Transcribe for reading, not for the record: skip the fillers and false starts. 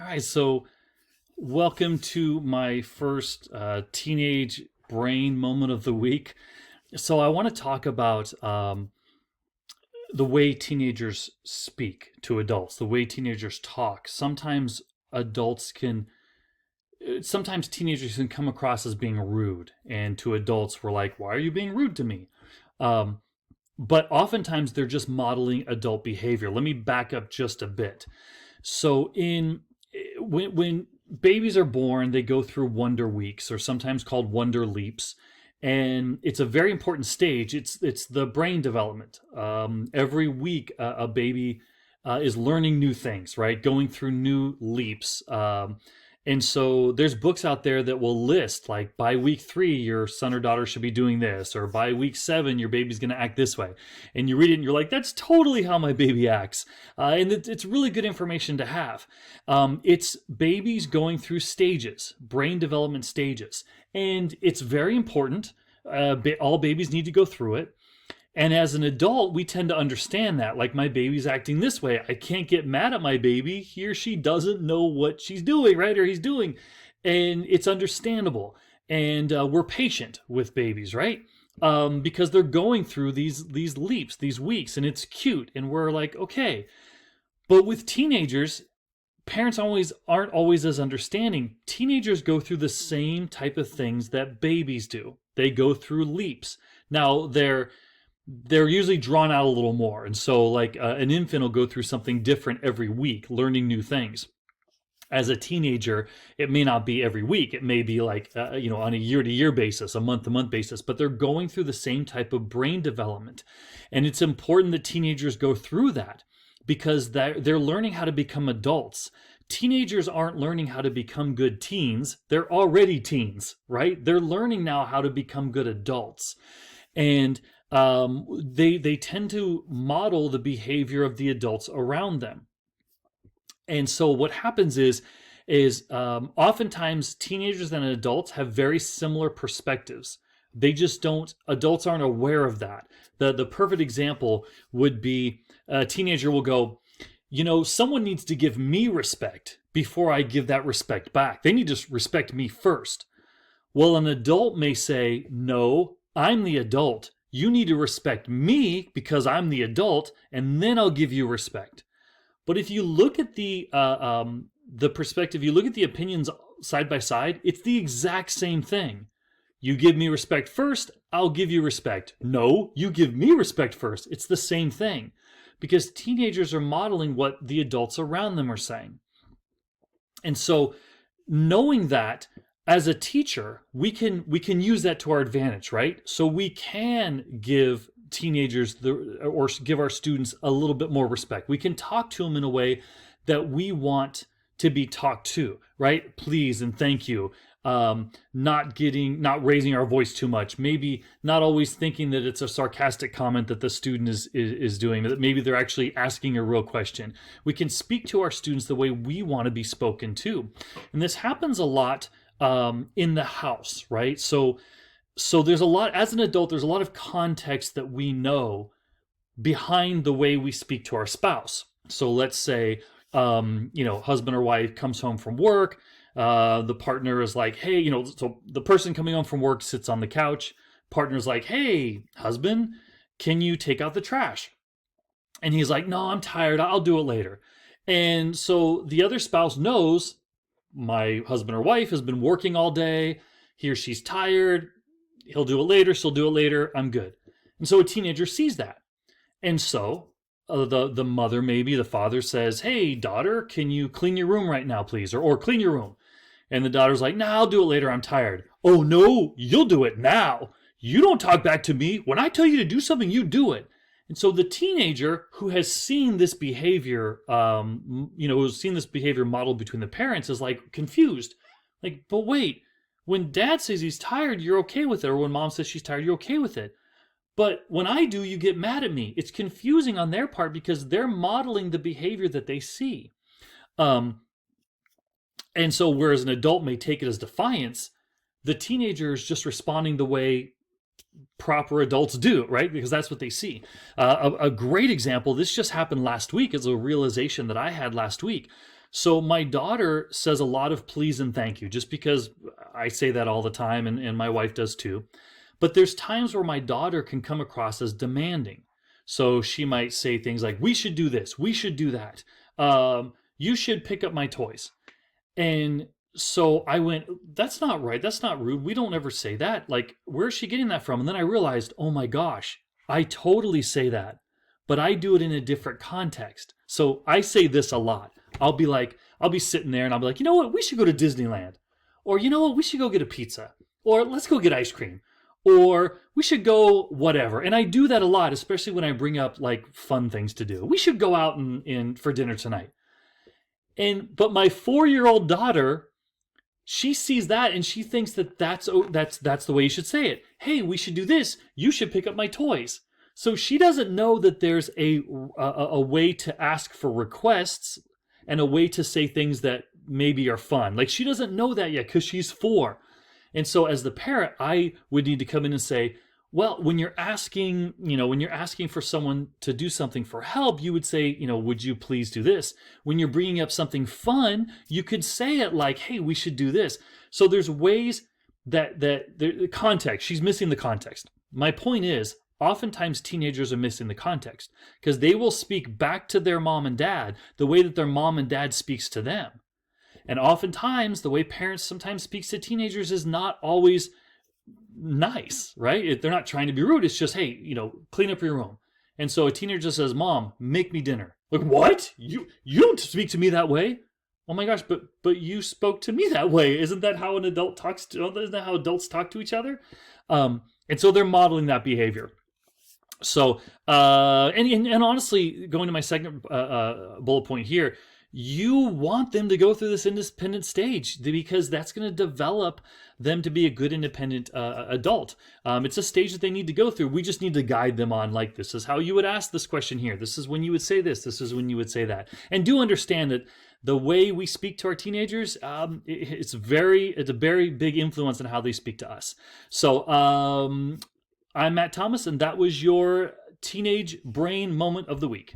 All right, so welcome to my first teenage brain moment of the week. So I want to talk about the way teenagers speak to adults, the way teenagers talk. Adults can, sometimes teenagers can come across as being rude, and to adults, we're like, "Why are you being rude to me?" Um, but oftentimes they're just modeling adult behavior. Let me back up just a bit. So in when babies are born, they go through wonder weeks, or sometimes called wonder leaps, and it's a very important stage. It's the brain development. Every week, a baby is learning new things, right? Going through new leaps. And so there's books out there that will list, like, by week 3 your son or daughter should be doing this, or by week 7 your baby's going to act this way. And you read it and you're like, that's totally how my baby acts. And it's really good information to have. It's babies going through stages, brain development stages, and it's very important. All babies need to go through it. And as an adult, we tend to understand that. Like, my baby's acting this way, I can't get mad at my baby. He or she doesn't know what she's doing, right? Or he's doing. And it's understandable. And we're patient with babies, right? Because they're going through these leaps, these weeks, and it's cute. And we're like, okay. But with teenagers, parents aren't always as understanding. Teenagers go through the same type of things that babies do. They go through leaps. Now, they're usually drawn out a little more. And so, like, an infant will go through something different every week, learning new things. As a teenager, it may not be every week. It may be like, on a year-to-year basis, a month-to-month basis, but they're going through the same type of brain development. And it's important that teenagers go through that, because they're learning how to become adults. Teenagers aren't learning how to become good teens. They're already teens, right? They're learning now how to become good adults. And they tend to model the behavior of the adults around them. And so what happens is oftentimes teenagers and adults have very similar perspectives. Adults aren't aware of that. The perfect example would be a teenager will go, someone needs to give me respect before I give that respect back. They need to respect me first. Well, an adult may say, no, I'm the adult. You need to respect me because I'm the adult, and then I'll give you respect. But if you look at the perspective, you look at the opinions side by side, it's the exact same thing. You give me respect first, I'll give you respect. No, you give me respect first. It's the same thing, because teenagers are modeling what the adults around them are saying. And so, knowing that, as a teacher, we can use that to our advantage, right? So we can give teenagers or give our students a little bit more respect. We can talk to them in a way that we want to be talked to, right? Please and thank you. Not raising our voice too much. Maybe not always thinking that it's a sarcastic comment that the student is doing, that maybe they're actually asking a real question. We can speak to our students the way we want to be spoken to. And this happens a lot in the house, right? So there's a lot, as an adult, there's a lot of context that we know behind the way we speak to our spouse. So let's say, husband or wife comes home from work. The partner is like, hey, so the person coming home from work sits on the couch. Partner's like, hey, husband, can you take out the trash? And he's like, no, I'm tired. I'll do it later. And so the other spouse knows, my husband or wife has been working all day. He or she's tired. He'll do it later. She'll do it later. I'm good. And so a teenager sees that. And so the mother, maybe the father, says, hey, daughter, can you clean your room right now, please? Or clean your room. And the daughter's like, nah, I'll do it later. I'm tired. Oh, no, you'll do it now. You don't talk back to me. When I tell you to do something, you do it. And so the teenager who has seen this behavior, who's seen this behavior modeled between the parents, is like confused. Like, but wait, when dad says he's tired, you're okay with it. Or when mom says she's tired, you're okay with it. But when I do, you get mad at me. It's confusing on their part because they're modeling the behavior that they see. And so whereas an adult may take it as defiance, the teenager is just responding the way proper adults do, right? Because that's what they see. A great example, this just happened last week, is a realization that I had last week. So my daughter says a lot of please and thank you, just because I say that all the time, and my wife does too. But there's times where my daughter can come across as demanding. So she might say things like, we should do this, we should do that. You should pick up my toys. And so I went, that's not right. That's not rude. We don't ever say that. Like, where's she getting that from? And then I realized, oh my gosh, I totally say that, but I do it in a different context. So I say this a lot. I'll be sitting there and I'll be like, you know what? We should go to Disneyland. Or, you know what? We should go get a pizza. Or let's go get ice cream. Or we should go whatever. And I do that a lot, especially when I bring up like fun things to do. We should go out and for dinner tonight. But my 4-year-old daughter, she sees that and she thinks that that's the way you should say it. Hey, we should do this. You should pick up my toys. So she doesn't know that there's a way to ask for requests and a way to say things that maybe are fun. Like, she doesn't know that yet because she's 4. And so as the parent, I would need to come in and say, well, when you're asking for someone to do something for help, you would say, would you please do this? When you're bringing up something fun, you could say it like, hey, we should do this. So there's ways that the context, she's missing the context. My point is, oftentimes teenagers are missing the context because they will speak back to their mom and dad the way that their mom and dad speaks to them. And oftentimes the way parents sometimes speak to teenagers is not always nice, right? They're not trying to be rude. It's just, hey, clean up your room. And so a teenager says, Mom, make me dinner. Like, what? You don't speak to me that way. Oh my gosh, but you spoke to me that way. Isn't that how an adult talks isn't that how adults talk to each other? And so they're modeling that behavior. So, and honestly, going to my second bullet point here, you want them to go through this independent stage because that's going to develop them to be a good independent adult. It's a stage that they need to go through. We just need to guide them on, like, this is how you would ask this question here. This is when you would say this. This is when you would say that. And do understand that the way we speak to our teenagers, it's a very big influence on how they speak to us. So I'm Matt Thomas, and that was your Teenage Brain Moment of the Week.